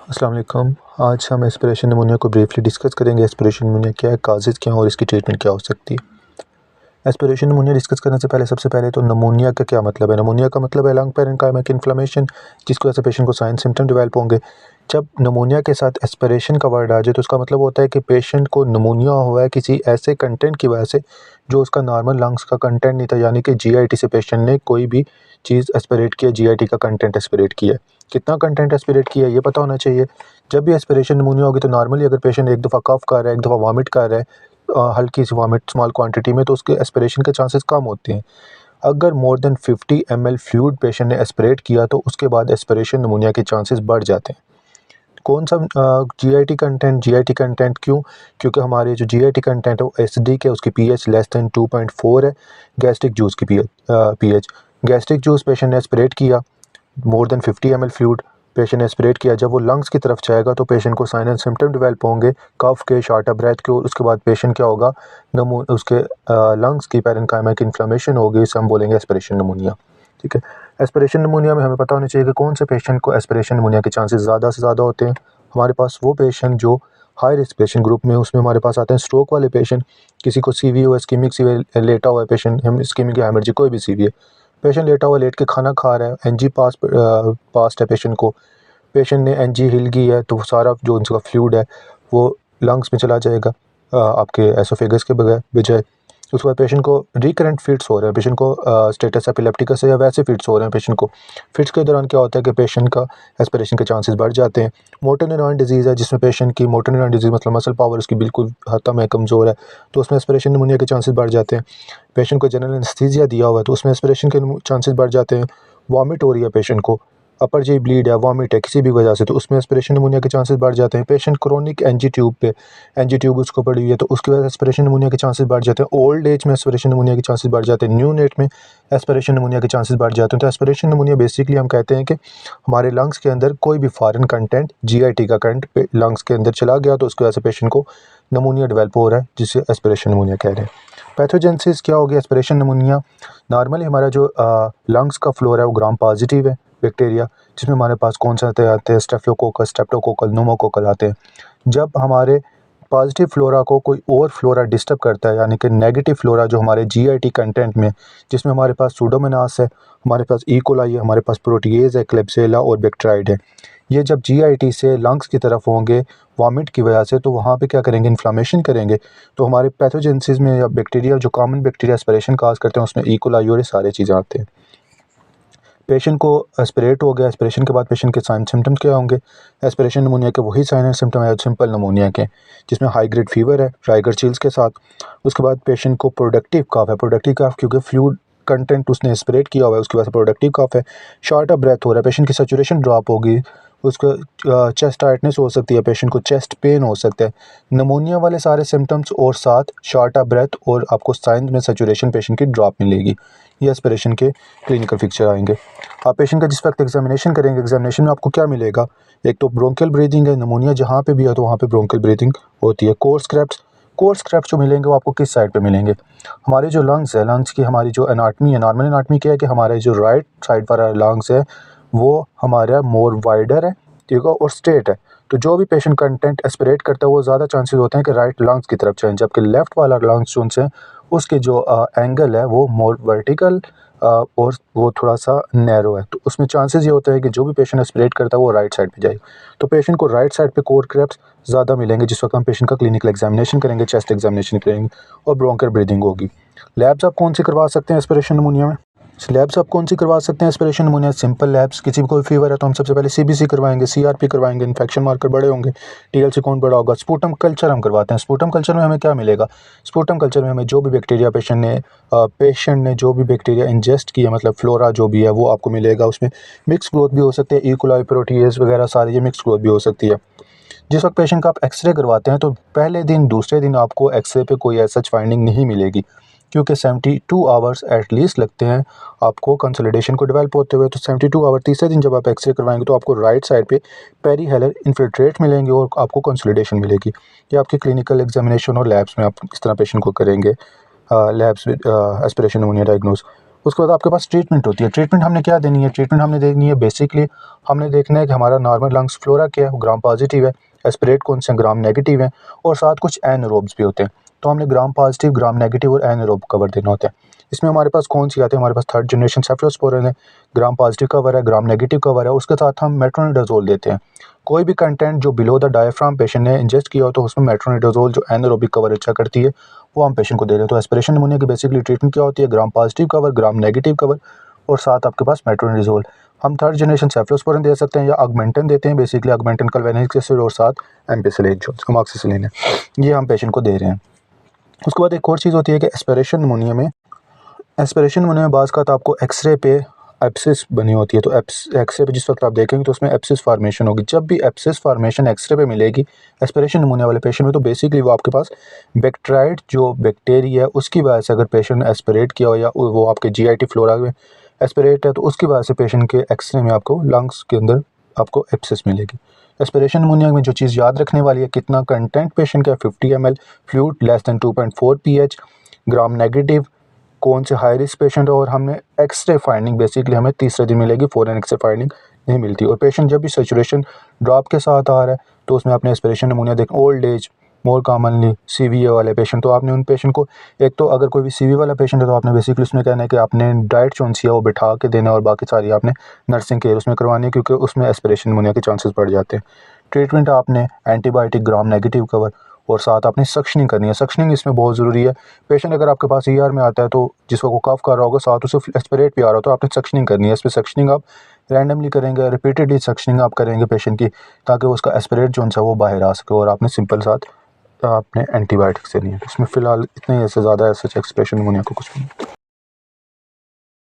अस्सलाम वालेकुम। आज हम एस्पिरेशन निमोनिया को ब्रीफली डिस्कस करेंगे। एस्पिरेशन निमोनिया क्या है, काजेज़ क्या हैं और इसकी ट्रीटमेंट क्या हो सकती है। एस्पिरेशन निमोनिया डिस्कस करने से पहले सबसे पहले तो निमोनिया का क्या मतलब है। निमोनिया का मतलब है लंग पेरेन्काइमा की इन्फ्लेमेशन, जिसकी वजह से पेशेंट को साइन सिम्टम डेवलप होंगे। जब निमोनिया के साथ एस्पिरेशन का वर्ड आ जाए तो उसका मतलब होता है कि पेशेंट को निमोनिया हुआ है किसी ऐसे कंटेंट की वजह से जो उसका नॉर्मल लंग्स का कंटेंट नहीं था, यानी कि जीआईटी से पेशेंट ने कोई भी चीज़ एस्पिरेट किया, जीआईटी का कंटेंट एस्पिरेट किया है। कितना कंटेंट एस्पिरेट किया है ये पता होना चाहिए। जब भी एस्पिरेशन निमोनिया होगी तो नॉर्मली अगर पेशेंट एक दफ़ा कफ कर रहा है, एक दफ़ा वॉमिट कर रहा है हल्की सी वॉमिट स्मॉल क्वांटिटी में, तो उसके एस्पिरेशन के चांसेस कम होते हैं। अगर more than 50 ml fluid patient ने एस्पिरेट किया तो उसके बाद एस्पिरेशन निमोनिया के चांसेस बढ़ जाते हैं। कौन सा जीआईटी कंटेंट क्यों? क्योंकि हमारे जो जीआईटी कंटेंट है वो एसिडिक है, उसकी पीएच लेस देन 2.4 है। गैस्ट्रिक जूस की पीएच गैस्ट्रिक जूस पेशेंट ने एस्पिरेट किया, more than 50 ml fluid patient ने एस्पिरेट किया, जब वो लंग्स की तरफ जाएगा तो पेशेंट को साइन एंड सिम्टम डेवलप होंगे कफ के, शॉर्ट ऑफ ब्रेथ के, और उसके बाद पेशेंट क्या होगा, उसके लंग्स की पेरेन्काइमा की इन्फ्लेमेशन होगी, इसे हम बोलेंगे एस्पिरेशन निमोनिया। ठीक है। एस्पिरेशन निमोनिया में हमें पता होना चाहिए कि कौन से पेशेंट को एस्पिरेशन निमोनिया के चांसेस ज़्यादा से ज़्यादा होते हैं। हमारे पास वो पेशेंट जो हाई रिस्क पेशेंट ग्रुप में, उसमें हमारे पास आते हैं स्ट्रोक वाले पेशेंट, किसी को सीवी हो, इस्कीमिक सीवी लेटा हुआ है पेशेंट, हम इस्कीमिक हेमरेजिक कोई भी सीवी है, पेशेंट लेटा हुआ लेट के खाना खा रहा है, एनजी पास्ट है पेशेंट को, पेशेंट ने एनजी हिल की है तो वो सारा जो उनका फ्लूइड है वो लंग्स में चला जाएगा आपके एसोफेगस के बजाय। उसके बाद पेशेंट को रिकरेंट फिट्स हो रहे हैं, पेशेंट को स्टेटस एपिलेप्टिकस है या वैसे फिट्स हो रहे हैं पेशेंट को। फिट्स के दौरान क्या होता है कि पेशेंट का एस्पिरेशन के चांसेस बढ़ जाते हैं। मोटर न्यूरॉन डिजीज़ है जिसमें पेशेंट की मोटर न्यूरॉन डिजीज़ मतलब मसल पावर उसकी बिल्कुल ख़त्म है, कमज़ोर है, तो उसमें एस्पिरेशन निमोनिया के चांसेस बढ़ जाते हैं। पेशेंट को जनरल एनेस्थीसिया दिया हुआ है तो उसमें एस्पिरेशन के चांसेस बढ़ जाते हैं। वॉमिट हो रही है पेशेंट को, अपर जी ब्लीड है, वॉमिट है किसी भी वजह से, तो उसमें एस्पिरेशन निमोनिया के चांसेस बढ़ जाते हैं। पेशेंट क्रोनिक एनजी ट्यूब उसको पड़ी हुई है तो उसकी वजह से एस्पिरेशन निमोनिया के चांसेस बढ़ जाते हैं। ओल्ड एज में एस्पिरेशन निमोनिया के चांसेस बढ़ जाते हैं। न्यू नेट में एस्पिरेशन निमोनिया के चांसेस बढ़ जाते हैं। तो एस्पिरेशन निमोनिया बेसिकली हम कहते हैं कि हमारे लंग्स के अंदर कोई भी फॉरेन कंटेंट, जीआईटी का कंटेंट लंग्स के अंदर चला गया तो उसकी वजह से पेशेंट को निमोनिया डेवलप हो रहा है, जिसे एस्पिरेशन निमोनिया कह रहे हैं। पैथोजेनेसिस क्या होगी एस्पिरेशन निमोनिया? नॉर्मली हमारा जो लंग्स का फ्लोर है वो ग्राम पॉजिटिव है बैक्टीरिया, जिसमें हमारे पास कौन से आते हैं, स्टेफिलोकोकस, स्ट्रेप्टोकोकल, न्यूमोकोकल आते हैं। जब हमारे पॉजिटिव फ्लोरा को कोई और फ्लोरा डिस्टर्ब करता है, यानी कि नेगेटिव फ्लोरा जो हमारे जीआईटी कंटेंट में, जिसमें हमारे पास सूडोमोनास है, हमारे पास ई कोलाई है, हमारे पास प्रोटीएज है, क्लेब्सिला और बैक्टीराइड है, ये जब जीआईटी से लंग्स की तरफ होंगे वॉमिट की वजह से तो वहाँ पे क्या करेंगे, इन्फ्लामेशन करेंगे। तो हमारे पैथोजेनेसिस में या बैक्टीरिया जो कॉमन बैक्टीरिया एस्पिरेशन काज करते हैं उसमें ई कोलाई और ये सारी चीज़ें आते हैं। पेशेंट को एस्पिरेट हो गया, एस्पिरेशन के बाद पेशेंट के साइन सिम्टम्स क्या होंगे? एस्पिरेशन निमोनिया के वही साइन एंड सिम्टम है सिंपल निमोनिया के, जिसमें हाई ग्रेड फीवर है राइगर चिल्स के साथ। उसके बाद पेशेंट को प्रोडक्टिव कफ है, प्रोडक्टिव कफ क्योंकि फ्लूइड कंटेंट उसने एस्पिरेट किया हुआ है, उसकी वजह से प्रोडक्टिव कफ है। शॉर्ट ऑफ ब्रेथ हो रहा है, पेशेंट की सैचुरेशन ड्रॉप होगी, उसको चेस्ट टाइटनेस हो सकती है, पेशेंट को चेस्ट पेन हो सकता है। निमोनिया वाले सारे सिम्टम्स और साथ शॉर्ट ऑफ ब्रेथ और आपको साइंस में सैचुरेशन पेशेंट की ड्रॉप मिलेगी। ये एस्पिरेशन के क्लिनिकल पिक्चर आएंगे। आप पेशेंट का जिस वक्त एग्जामिनेशन करेंगे, एग्जामिनेशन में आपको क्या मिलेगा? एक तो ब्रोंकियल ब्रीदिंग है, निमोनिया जहाँ पे भी है तो वहाँ पे ब्रोंकियल ब्रीदिंग होती है। कोर स्क्रैप्स जो मिलेंगे वो आपको किस साइड पे मिलेंगे? हमारे जो लंग्स है, लंग्स की हमारी जो एनाटमी है, नॉर्मल एनाटमी क्या है कि हमारे जो राइट साइड वाला लंग्स है वो हमारा मोर वाइडर है, ठीक है, और स्ट्रेट है। तो जो भी पेशेंट कंटेंट एस्पिरेट करता है वो ज़्यादा चांसेस होते हैं कि राइट लंग्स की तरफ जाएँ, जबकि लेफ्ट वाला लंग्स जो उनसे उसके जो एंगल है वो मोर वर्टिकल और वो थोड़ा सा नैरो है। तो उसमें चांसेस ये होता है कि जो भी पेशेंट एस्पिरेट करता है वो राइट साइड पे जाए। तो पेशेंट को राइट साइड पे कोर क्रैप्स ज़्यादा मिलेंगे जिस वक्त हम पेशेंट का क्लिनिकल एग्जामिनेशन करेंगे, चेस्ट एग्जामिनेशन करेंगे और ब्रोंकियल ब्रीदिंग होगी। लैब्स आप कौन सी करवा सकते हैं एस्पिरेशन निमोनिया में? लैब्स आप कौन सी करवा सकते हैं एस्पिरेशन निमोनिया? सिंपल लैब्स, किसी को कोई फीवर है तो हम सबसे पहले सीबीसी करवाएंगे, सीआरपी करवाएंगे, इन्फेक्शन मार्कर बड़े होंगे, टीएलसी काउंट बड़ा होगा। स्पूटम कल्चर हम करवाते हैं। स्पूटम कल्चर में हमें क्या मिलेगा? स्पूटम कल्चर में हमें जो भी बैक्टीरिया पेशेंट ने जो भी बैक्टीरिया इंजेस्ट किया, मतलब फ्लोरा जो भी है वो आपको मिलेगा। उसमें मिक्स ग्रोथ भी हो सकती है, ई कोलाई, प्रोटीएज वगैरह सारी ये मिक्स ग्रोथ भी हो सकती है। जिस वक्त पेशेंट का आप एक्सरे करवाते हैं तो पहले दिन दूसरे दिन आपको एक्सरे पे कोई ऐसा फाइंडिंग नहीं मिलेगी, क्योंकि 72 आवर्स एटलीस्ट लगते हैं आपको कंसोलिडेशन को डेवलप होते हुए। तो 72 आवर तीसरे दिन जब आप एक्सरे करवाएंगे तो आपको राइट साइड पे पेरीहेलर इन्फिल्ट्रेट मिलेंगे और आपको कंसोलिडेशन मिलेगी। ये आपकी क्लिनिकल एग्जामिनेशन और लैब्स में आप इस तरह पेशेंट को करेंगे, लैब्स एस्पिरेशन निमोनिया डायग्नोज। उसके बाद आपके पास ट्रीटमेंट होती है। ट्रीटमेंट हमने क्या देनी है? ट्रीटमेंट हमने देनी है बेसिकली हमने देखना है कि हमारा नॉर्मल लंग्स फ्लोरा क्या है, ग्राम पॉजिटिव है, एस्पिरेट कौन से ग्राम नेगेटिव है, और साथ कुछ एनारोब्स भी होते हैं। तो हमने ग्राम पॉजिटिव, ग्राम नेगेटिव और एनारोब कवर देना होता है। इसमें हमारे पास कौन सी आते हैं? हमारे पास थर्ड जनरेशन सेफ्लोस्पोरिन है, ग्राम पॉजिटिव कवर है, ग्राम नेगेटिव कवर है। उसके साथ हम मेट्रोनिडाजोल देते हैं। कोई भी कंटेंट जो बिलो द डायफ्राम पेशेंट ने इंजेस्ट किया हो तो उसमें मेट्रोनिडाजोल जो एनारोबिक कवर अच्छा करती है वो हम पेशेंट को दे रहे हैं। तो एस्पिरेशन निमोनिया की बेसिकली ट्रीटमेंट क्या होती है? Gram positive cover, gram negative cover और साथ आपके पास मेट्रोनिडाजोल। हम थर्ड जनरेशन सेफ्लोस्पोरिन दे सकते हैं या ऑगमेंटन देते हैं, बेसिकली ऑगमेंटन कैल्वेनिक एसिड और साथ एम्पिसिलिन जो अमॉक्सिसिलिन है, ये हम पेशेंट को दे रहे हैं। उसके बाद एक और चीज़ होती है कि एस्पिरेशन निमोनिया में बाज़ का आपको एक्सरे पे एप्सिस बनी होती है। तो एक्सरे पे जिस वक्त आप देखेंगे तो उसमें एप्सिस फार्मेशन होगी। जब भी एप्सिस फार्मेशन एक्सरे पे मिलेगी एस्पिरेशन निमोनिया वाले पेशेंट में, तो बेसिकली वो आपके पास बैक्टीरियाइड जो बैक्टीरिया है उसकी वजह से अगर पेशेंट एस्पिरेट किया हो या वो आपके जीआईटी फ्लोरा में एस्पिरेट है तो उसकी वजह से पेशेंट के एक्सरे में आपको लंग्स के अंदर आपको एप्सिस मिलेगी। एस्पिरेशन निमोनिया में जो चीज़ याद रखने वाली है, कितना कंटेंट पेशेंट का 50 ml fluid less than 2.4 pH, gram negative, कौन से हाई रिस्क पेशेंट है, और हमने एक्सरे फाइंडिंग बेसिकली हमें तीसरे दिन मिलेगी, फॉरेन एक्सरे फाइंडिंग नहीं मिलती। और पेशेंट जब भी सैचुरेशन ड्रॉप के साथ आ रहा है तो उसमें आपने एस्पिरेशन निमोनिया देख। Old age more commonly CV वाले पेशेंट, तो आपने उन पेशेंट को एक तो अगर कोई भी सीवी वाला पेशेंट है तो आपने बेसिकली उसमें कहना है कि आपने डाइट जो सी है वो बिठा के देना और बाकी सारी आपने नर्सिंग केयर उसमें करवानी है क्योंकि उसमें एस्पिरेशन निमोनिया के चांसेस बढ़ जाते हैं। ट्रीटमेंट आपने एंटीबायोटिक, ग्राम नेगेटिव कवर और साथ आपने सक्शनिंग करनी है। सक्शनिंग इसमें बहुत ज़रूरी है। पेशेंट अगर आपके पास ईआर में आता है तो जिस वक्त वो कफ कर रहा होगा साथ उसे एस्पिरेट भी आ रहा हो तो आपने सक्शनिंग करनी है। इसमें सक्शनिंग आप रैंडमली करेंगे, रिपीटेडली सक्शनिंग आप करेंगे पेशेंट की ताकि वो उसका एस्पिरेट जो है वो बाहर आ सके, और आपने सिंपल साथ आपने एंटीबायोटिक्स देनी है। इसमें फ़िलहाल इतना ही, ऐसे ज़्यादा ऐसे एक्सप्रेशन निमोनिया को कुछ भी नहीं।